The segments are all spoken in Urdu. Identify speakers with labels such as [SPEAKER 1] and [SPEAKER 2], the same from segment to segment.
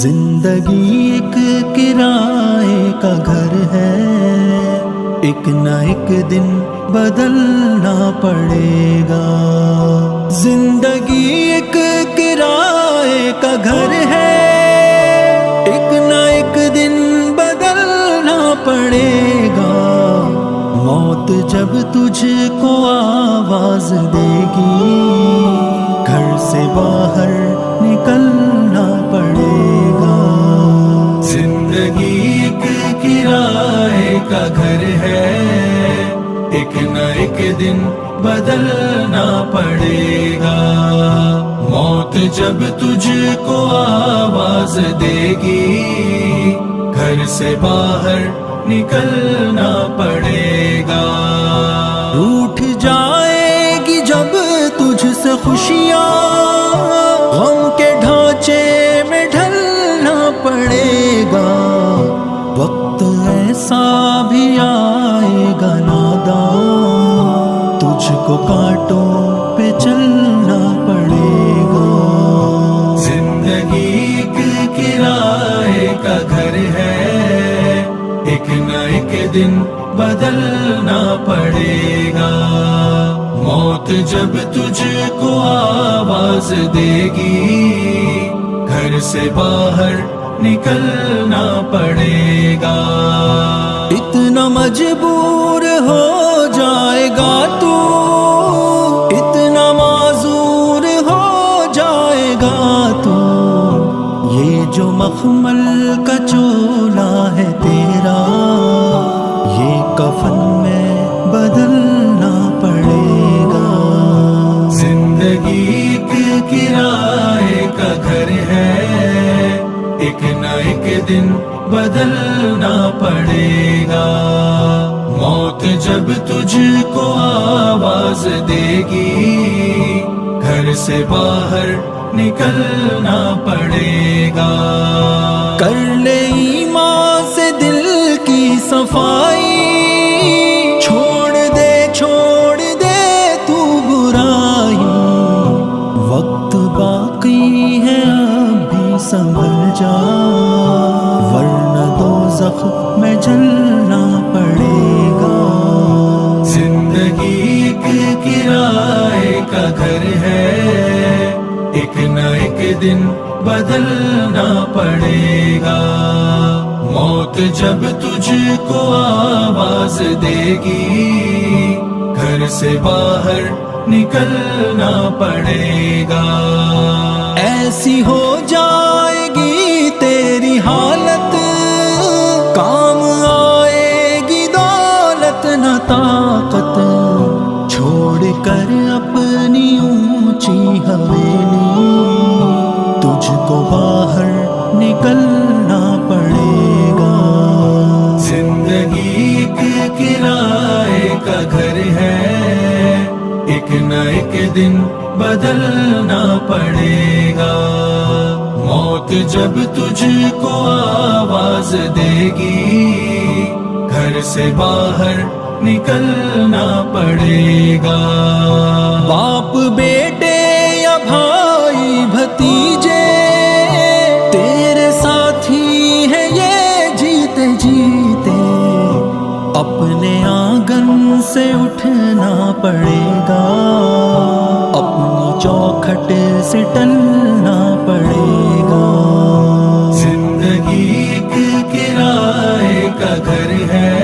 [SPEAKER 1] زندگی ایک کرائے کا گھر ہے، ایک نہ ایک دن بدلنا پڑے گا۔ زندگی ایک کرائے کا گھر ہے، ایک نہ ایک دن بدلنا پڑے گا۔ موت جب تجھ کو آواز دے گی، گھر سے باہر نکلنا پڑے گا۔ زندگی ایک کرائے کا گھر ہے، ایک نہ ایک دن بدلنا پڑے گا۔ موت جب تجھ کو آواز دے گی، گھر سے باہر نکلنا پڑے گا۔ روٹھ جائے گی جب تجھ سے خوشیاں، غم کے ڈھانچے میں ڈھلنا پڑے گا۔ وقت ایسا بھی آئے گا نادان، تجھ کو کانٹوں پہ چلنا پڑے گا۔ زندگی ایک کرائے کا گھر ہے، ایک نہ ایک دن بدلنا پڑے گا۔ موت جب تجھ کو آواز دے گی، گھر سے باہر نکلنا پڑے گا۔ اتنا مجبور ہو جائے گا تو، اتنا معذور ہو جائے گا تو، یہ جو مخمل کا چولا ہے تیرا، یہ کفن میں بدلنا پڑے گا۔ زندگی ایک کرائے کا گھر ہے، ایک نہ ایک دن بدلنا پڑے گا۔ موت جب تجھ کو آواز دے گی، گھر سے باہر نکلنا پڑے گا۔ کر لے ایمان سے دل کی صفائی، چھوڑ دے تو برائی۔ وقت باقی ہے اب بھی سنبھل جا، ورنہ دوزخ میں جلنا پڑے گا۔ زندگی ایک کرائے کا گھر ہے، ایک نہ ایک دن بدلنا پڑے گا۔ موت جب تجھ کو آواز دے گی، گھر سے باہر نکلنا پڑے گا۔ ایسی ہو جائے گی تیری حالت، کام آئے گی دولت نہ طاقت، چھوڑ کر اپنی اونچی حویلی، تجھ کو باہر نکلنا پڑے گا۔ زندگی ایک کرائے کا گھر ہے، ایک نہ ایک دن بدلنا پڑے گا۔ موت جب تجھ کو آواز دے گی، گھر سے باہر نکلنا پڑے گا۔ باپ بیٹے یا بھائی بھتیجے تیرے ساتھی ہیں یہ جیتے جیتے، اپنے آنگن سے اٹھنا پڑے گا، اپنی چوکھٹ سے ٹلنا پڑے گا۔ زندگی ایک کرائے کا گھر ہے،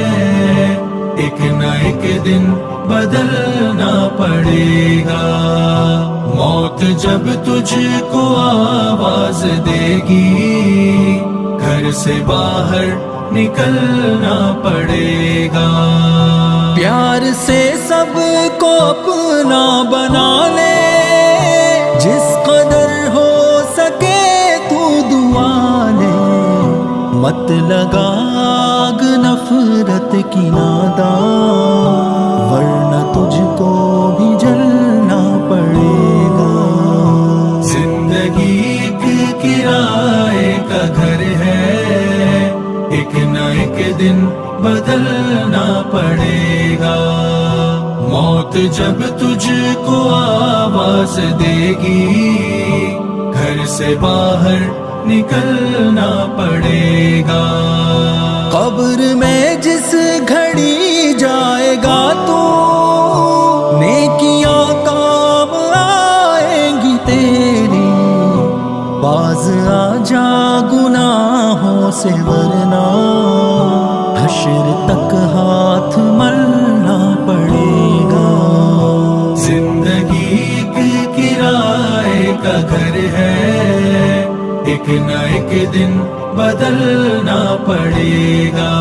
[SPEAKER 1] ایک نہ ایک دن بدلنا پڑے گا۔ موت جب تجھ کو آواز دے گی، گھر سے باہر نکلنا پڑے گا۔ پیار سے سب کو اپنا بنا لے، جس قدر ہو سکے تو دعا لے، مت لگا آگ نفرت کی نادان، ورنہ تجھ کو بھی جلنا پڑے گا۔ زندگی ایک کرائے کا گھر ہے، ایک نہ ایک دن بدلنا پڑے گا۔ موت جب تجھ کو آواز دے گی، گھر سے باہر نکلنا پڑے گا۔ قبر میں جس گھڑی جائے گا تو نیکیاں کام آئیں گی تیری، باز آ جا گناہوں سے ورنہ حشر تک ہاتھ ملنا پڑے گا۔ زندگی ایک کرائے کا گھر ہے، ایک نہ ایک دن بدلنا پڑے گا۔